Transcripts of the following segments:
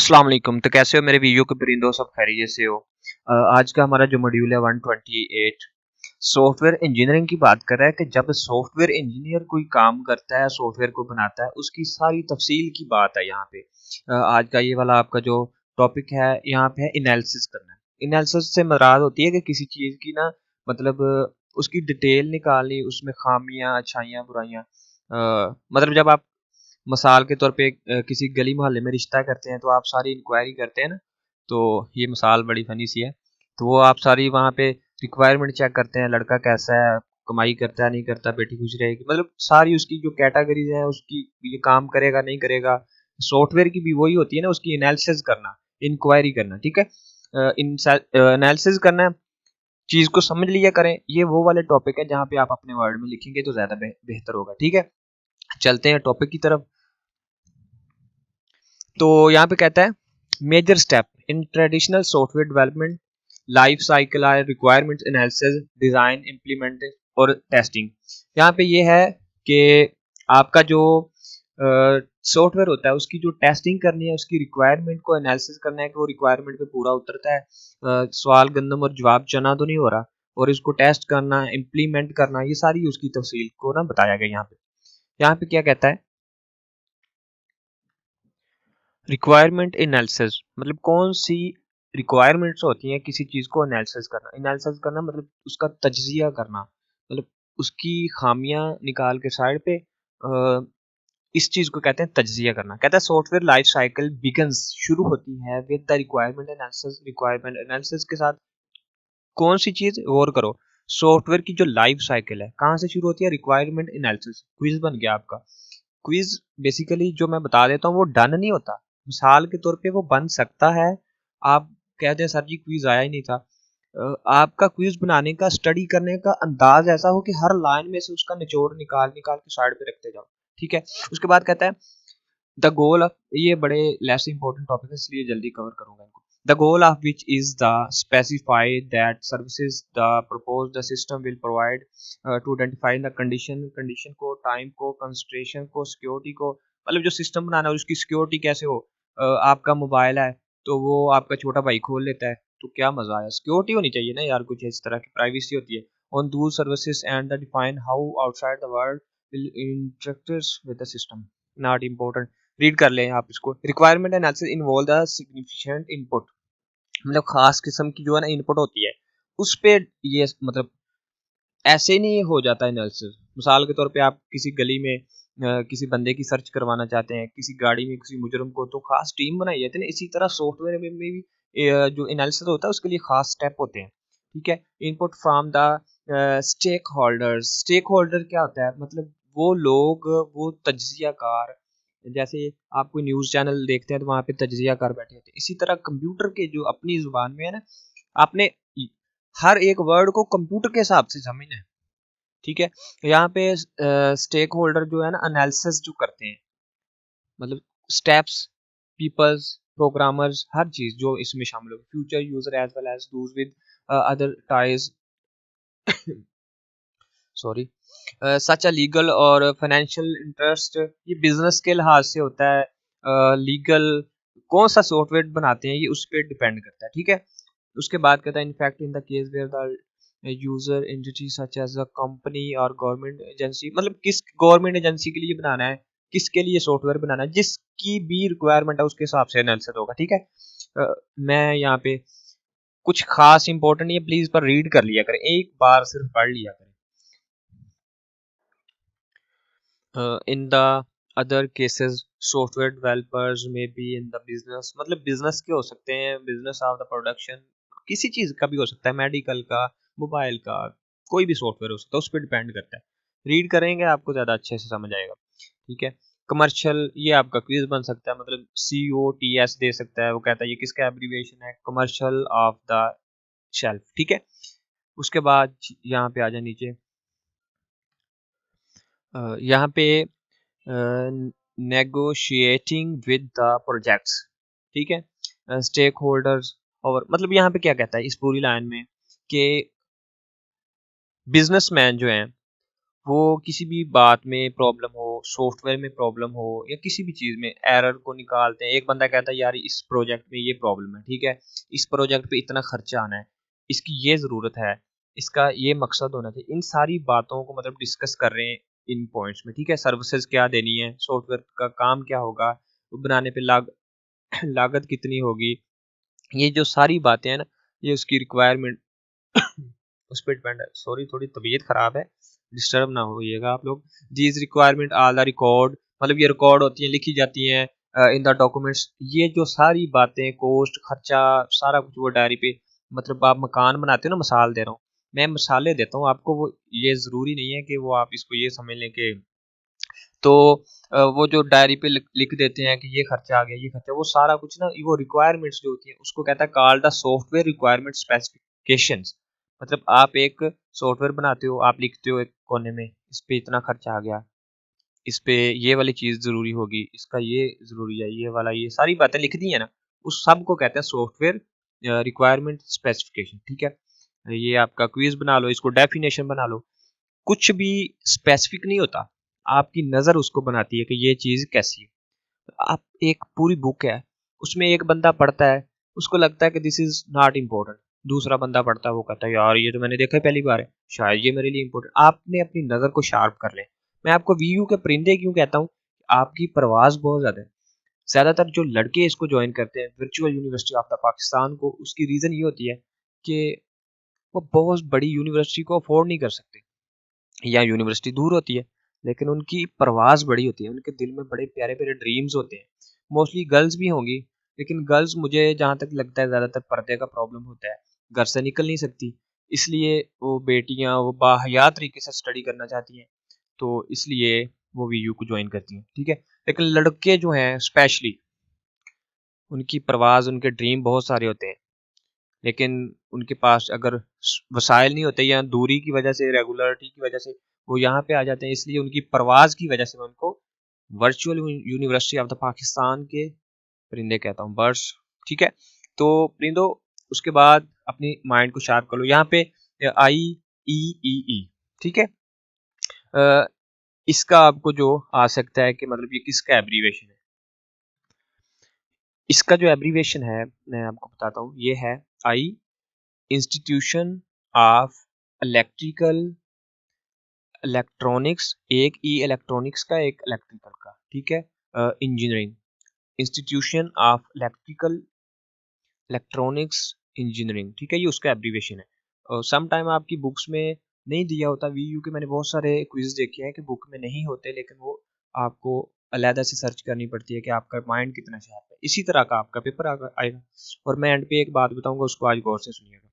अस्सलाम वालेकुम। तो कैसे हो मेरे वीडियो के परिंदों, सब खैरियत से हो? आज का हमारा जो मॉड्यूल है 128 सॉफ्टवेयर इंजीनियरिंग की बात कर रहा है कि जब सॉफ्टवेयर इंजीनियर कोई काम करता है, सॉफ्टवेयर को बनाता है, उसकी सारी तफसील की बात है यहाँ पे। आज का ये वाला आपका जो टॉपिक है यहाँ पे है एनालिसिस करना। एनालिसिस से मुराद होती है कि किसी चीज़ की ना मतलब उसकी डिटेल निकालनी, उसमें खामियां, अच्छाइयाँ, बुराइयां। मतलब जब आप मिसाल के तौर पे किसी गली मोहल्ले में रिश्ता करते हैं तो आप सारी इंक्वायरी करते हैं ना, तो ये मिसाल बड़ी फनी सी है। तो वो आप सारी वहाँ पे रिक्वायरमेंट चेक करते हैं, लड़का कैसा है, कमाई करता है नहीं करता, बेटी खुश रहेगी, मतलब सारी उसकी जो कैटेगरीज हैं उसकी, ये काम करेगा नहीं करेगा। सॉफ्टवेयर की भी वही होती है ना, उसकी एनालिसिस करना, इंक्वायरी करना, ठीक है। एनालिसिस करना है, चीज को समझ लिया करें। ये वो वाले टॉपिक है जहाँ पे आप अपने वर्ड में लिखेंगे तो ज्यादा बेहतर होगा, ठीक है। चलते हैं टॉपिक की तरफ। तो यहाँ पे कहता है major step in traditional software development life cycle are requirement analysis, design, implement और टेस्टिंग। यहाँ पे ये है कि आपका जो सॉफ्टवेयर होता है उसकी जो टेस्टिंग करनी है, उसकी रिक्वायरमेंट को एनालिसिस करना है कि वो रिक्वायरमेंट पे पूरा उतरता है। सवाल गंदम और जवाब चना तो नहीं हो रहा, और इसको टेस्ट करना, इम्प्लीमेंट करना, ये सारी उसकी तफसील को ना बताया गया यहाँ पे। यहाँ पे क्या कहता है, रिक्वायरमेंट एनालिसिस मतलब कौन सी रिक्वायरमेंट्स होती हैं किसी चीज़ को एनालिसिस करना। एनालिसिस करना मतलब उसका तज्जिया करना, मतलब उसकी खामियां निकाल के साइड पे इस चीज़ को कहते हैं तज्जिया करना। कहता है सॉफ्टवेयर लाइफ साइकिल बिगन्स, शुरू होती है with the requirement analysis. Requirement analysis के साथ कौन सी चीज़, गौर करो, सॉफ्टवेयर की जो लाइफ साइकिल है कहाँ से शुरू होती है, रिक्वायरमेंट एनालिसिस। क्विज बन गया आपका। क्विज बेसिकली जो मैं बता देता हूँ वो डन नहीं होता, मिसाल के तौर पे वो बन सकता है। आप कहते हैं सर जी क्विज आया ही नहीं था। आपका क्विज बनाने का, स्टडी करने का अंदाज ऐसा हो कि हर लाइन में से उसका निचोड़ निकाल निकाल के साइड पे रखते जाओ, ठीक है। उसके बाद कहता है द गोल ऑफ, ये बड़े लेस इंपॉर्टेंट टॉपिक है इसलिए जल्दी कवर करूंगा इनको। The goal of which is the specify that services the propose the system will provide to identify the condition, condition को, टाइम को, कंस्ट्रेशन को, सिक्योरिटी को। मतलब जो सिस्टम बनाना है उसकी सिक्योरिटी कैसे हो। आपका मोबाइल है तो वो आपका छोटा भाई खोल लेता है तो क्या मजा आया। सिक्योरिटी होनी चाहिए ना यार, कुछ इस तरह की प्राइवेसी होती है। ऑन दूर services and the define how outside the world will interact with the system, not important. Read कर लें आप इसको। Requirement analysis involve the significant input, मतलब खास किस्म की जो है ना इनपुट होती है उस पे, ये मतलब ऐसे नहीं हो जाता एनालिसिस। मिसाल के तौर पे आप किसी गली में किसी बंदे की सर्च करवाना चाहते हैं, किसी गाड़ी में किसी मुजरम को, तो खास टीम बनाई जाती है ना। इसी तरह सॉफ्टवेयर में भी जो एनालिसिस होता है उसके लिए खास स्टेप होते हैं, ठीक है। Input from the stakeholders. Stakeholder क्या होता है, मतलब वो लोग, वो तज्जियाकार, जैसे आप कोई न्यूज़ चैनल देखते हैं तो वहाँ पे तज्जियाकार बैठे होते हैं, इसी तरह कंप्यूटर के जो अपनी जुबान में है ना, आपने हर एक वर्ड को कंप्यूटर के हिसाब से समझना है, ठीक है। यहाँ पे स्टेक होल्डर जो है ना एनालिसिस जो करते हैं, मतलब स्टेप्स, पीपल्स, प्रोग्रामर्स, हर चीज जो इसमें शामिल होगी, future user as well as those with other ties, sorry, such a legal और फाइनेंशियल इंटरेस्ट। ये बिजनेस के लिहाज से होता है। लीगल कौन सा सॉफ्टवेयर बनाते हैं ये उस पर डिपेंड करता है, ठीक है। उसके बाद कहता है in fact in the case where the user entity such as a company और गवर्नमेंट एजेंसी, मतलब किस गवर्नमेंट एजेंसी के लिए बनाना है, किसके लिए सॉफ्टवेयर बनाना है, जिसकी भी रिक्वायरमेंट है उसके हिसाब से एनालिसिस होगा, ठीक है। मैं यहाँ पे कुछ खास इंपॉर्टेंट नहीं है, प्लीज पर रीड कर लिया करें, एक बार सिर्फ पढ़ लिया करें। In the other cases software developers में बी इन द बिजनेस, मतलब बिजनेस के हो सकते हैं, बिजनेस ऑफ द प्रोडक्शन, किसी चीज का भी हो सकता है, मेडिकल का, मोबाइल का, कोई भी सॉफ्टवेयर हो सकता है, उस पर डिपेंड करता है। रीड करेंगे आपको ज्यादा अच्छे से समझ आएगा, ठीक है। कमर्शियल, ये आपका क्विज बन सकता है, मतलब COTS दे सकता है, वो कहता है ये किसका एब्रीविएशन है, कमर्शियल ऑफ द शेल्फ, ठीक है। उसके बाद यहाँ पे आ जाए नीचे, यहाँ पे नेगोशिएटिंग विद द प्रोजेक्ट्स, ठीक है, स्टेक होल्डर्स। और मतलब यहाँ पे क्या कहता है इस पूरी लाइन में कि बिजनेसमैन जो हैं वो किसी भी बात में प्रॉब्लम हो, सॉफ्टवेयर में प्रॉब्लम हो या किसी भी चीज़ में एरर को निकालते हैं। एक बंदा कहता है यार इस प्रोजेक्ट में ये प्रॉब्लम है, ठीक है, इस प्रोजेक्ट पे इतना खर्चा आना है, इसकी ये ज़रूरत है, इसका ये मकसद होना चाहिए। इन सारी बातों को मतलब डिस्कस कर रहे हैं इन पॉइंट्स में, ठीक है। सर्विसेज क्या देनी है, सॉफ्टवेयर का काम क्या होगा, वो बनाने पे लागत कितनी होगी, ये जो सारी बातें हैं ना, ये उसकी रिक्वायरमेंट उस पे डिपेंड है। सॉरी थोड़ी तबीयत खराब है, डिस्टर्ब ना होइएगा आप लोग। These requirement are the record, मतलब ये रिकॉर्ड होती हैं, लिखी जाती हैं इन द डॉक्यूमेंट्स। ये जो सारी बातें, कोस्ट, खर्चा, सारा कुछ वो डायरी पे, मतलब आप मकान बनाते हो ना, मिसाल दे रहा हूँ मैं, मिसालें देता हूँ आपको, वो ये ज़रूरी नहीं है कि वो आप इसको ये समझ लें कि तो वो जो डायरी पे लिख देते हैं कि ये खर्चा आ गया, ये खर्चा, वो सारा कुछ ना, वो रिक्वायरमेंट्स जो होती हैं उसको कहता है called the software requirement specifications. मतलब आप एक सॉफ्टवेयर बनाते हो, आप लिखते हो एक कोने में इस पे इतना खर्चा आ गया, इस पे ये वाली चीज़ ज़रूरी होगी, इसका ये ज़रूरी है, ये वाला, ये सारी बातें लिख दी है ना, उस सब को कहते हैं सॉफ्टवेयर रिक्वायरमेंट स्पेसिफिकेशन, ठीक है। ये आपका क्विज बना लो, इसको डेफिनेशन बना लो। कुछ भी स्पेसिफिक नहीं होता, आपकी नज़र उसको बनाती है कि ये चीज़ कैसी है। आप एक पूरी बुक है, उसमें एक बंदा पढ़ता है, उसको लगता है कि दिस इज़ नॉट इम्पोर्टेंट, दूसरा बंदा पढ़ता है, वो कहता है यार ये तो मैंने देखा है पहली बार है, शायद ये मेरे लिए इम्पोर्टेंट। आपने अपनी नज़र को शार्प कर लें। मैं आपको वीयू के परिंदे क्यों कहता हूँ, आपकी परवाज़ बहुत ज़्यादा है। ज़्यादातर जो लड़के इसको जॉइन करते हैं virtual university of the Pakistan को, उसकी रीज़न ये होती है कि वो बहुत बड़ी यूनिवर्सिटी को अफोर्ड नहीं कर सकते, या यूनिवर्सिटी दूर होती है, लेकिन उनकी परवाज़ बड़ी होती है, उनके दिल में बड़े प्यारे-प्यारे ड्रीम्स होते हैं। मोस्टली गर्ल्स भी होंगी, लेकिन गर्ल्स मुझे जहाँ तक लगता है ज़्यादातर पर्दे का प्रॉब्लम होता है, घर से निकल नहीं सकती, इसलिए वो बेटियाँ वो बाहया तरीके से स्टडी करना चाहती हैं, तो इसलिए वो वीयू को जॉइन करती हैं, ठीक है। लेकिन लड़के जो हैं स्पेशली, उनकी परवाज़, उनके ड्रीम बहुत सारे होते हैं। लेकिन उनके पास अगर वसाइल नहीं होते या दूरी की वजह से, रेगुलरिटी की वजह से वो यहाँ पे आ जाते हैं, इसलिए उनकी परवाज़ की वजह से मैं उनको virtual university of the Pakistan के परिंदे कहता हूँ, बर्ड्स, ठीक है। तो परिंदों, उसके बाद अपनी माइंड को शार्प कर लो। यहाँ पे IEEE, ठीक है। अ, इसका आपको जो आ सकता है कि मतलब ये किसका एब्रीवेशन है। इसका जो एब्रीवेशन है मैं आपको बताता हूँ, ये है आई इंस्टीट्यूशन ऑफ इलेक्ट्रिकल इलेक्ट्रॉनिक्स, एक ई इलेक्ट्रॉनिक्स का, एक इलेक्ट्रिकल का, ठीक है। Engineering, institution of electrical electronics engineering, ठीक है, ये उसका एब्रीवेशन है। और सम टाइम आपकी बुक्स में नहीं दिया होता, वीयू के मैंने बहुत सारे क्विज देखे हैं कि बुक में नहीं होते, लेकिन वो आपको अलहदा से सर्च करनी पड़ती है कि आपका माइंड कितना शार्प है। इसी तरह का आपका पेपर आएगा। और मैं एंड पे एक बात बताऊंगा, उसको आज गौर से सुनिएगा।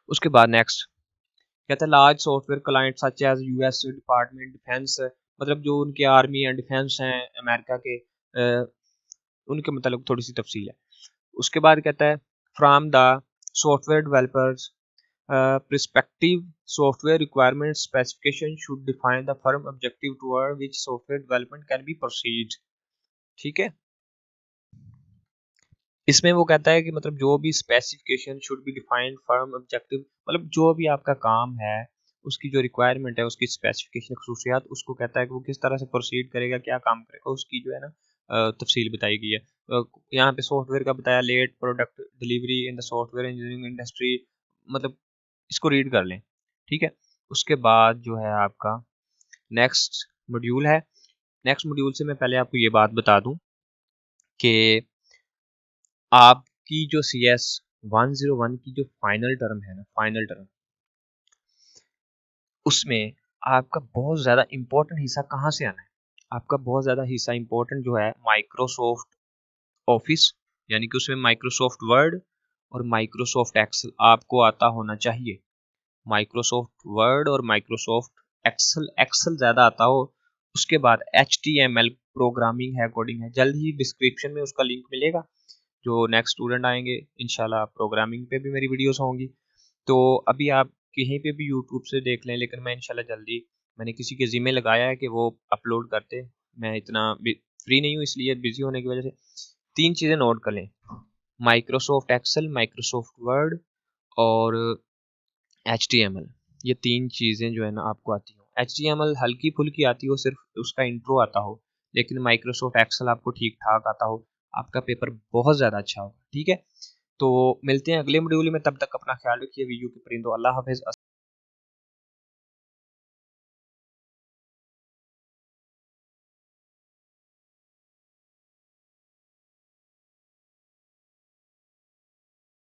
उसके बाद नेक्स्ट कहता है large software client such as US department defence, मतलब जो उनके आर्मी एंड डिफेंस हैं अमेरिका के, उनके मतलब थोड़ी सी तफसील है। उसके बाद कहता है from the software developers perspective, software requirement specification should define the firm objective toward which software development can be proceed, ठीक है। इसमें वो कहता है कि मतलब जो भी specification should be defined firm objective, मतलब जो भी आपका काम है उसकी जो रिक्वायरमेंट है, उसकी स्पेसिफिकेशन, खसूसियात, उसको कहता है कि वो किस तरह से प्रोसीड करेगा, क्या काम करेगा, उसकी जो है ना तफसील बताई गई है। यहाँ पे सॉफ्टवेयर का बताया, late product delivery in the software engineering industry, मतलब इसको रीड कर लें, ठीक है। उसके बाद जो है आपका नेक्स्ट मॉड्यूल है। नेक्स्ट मॉड्यूल से मैं पहले आपको ये बात बता दूं कि आपकी जो CS 101 की जो फाइनल टर्म है ना, फाइनल टर्म, उसमें आपका बहुत ज़्यादा इम्पोर्टेंट हिस्सा कहाँ से आना है। आपका बहुत ज़्यादा हिस्सा इम्पोर्टेंट जो है माइक्रोसॉफ्ट ऑफिस, यानी कि उसमें माइक्रोसॉफ्ट वर्ड और माइक्रोसॉफ्ट एक्सेल आपको आता होना चाहिए। माइक्रोसॉफ्ट वर्ड और माइक्रोसॉफ्ट एक्सेल, एक्सेल ज़्यादा आता हो। उसके बाद HTML प्रोग्रामिंग है, कोडिंग है, जल्द ही डिस्क्रिप्शन में उसका लिंक मिलेगा। जो नेक्स्ट स्टूडेंट आएंगे इंशाल्लाह प्रोग्रामिंग पे भी मेरी वीडियोस होंगी, तो अभी आप कहीं पे भी यूट्यूब से देख लें, लेकिन मैं इंशाल्लाह जल्दी, मैंने किसी के ज़िम्मे लगाया है कि वो अपलोड करते, मैं इतना फ्री नहीं हूँ, इसलिए बिजी होने की वजह से। 3 चीज़ें नोट कर लें, माइक्रोसॉफ्ट एक्सेल, माइक्रोसॉफ्ट वर्ड और HTML, ये 3 चीज़ें जो है ना आपको आती हों। HTML हल्की-फुल्की आती हो, सिर्फ उसका इंट्रो आता हो, लेकिन माइक्रोसॉफ्ट एक्सेल आपको ठीक-ठाक आता हो, आपका पेपर बहुत ज़्यादा अच्छा होगा, ठीक है? तो मिलते हैं अगले मॉड्यूल में, तब तक अपना ख्याल रखिए, वीडियो के परिंदों, अल्लाह हाफ़िज़।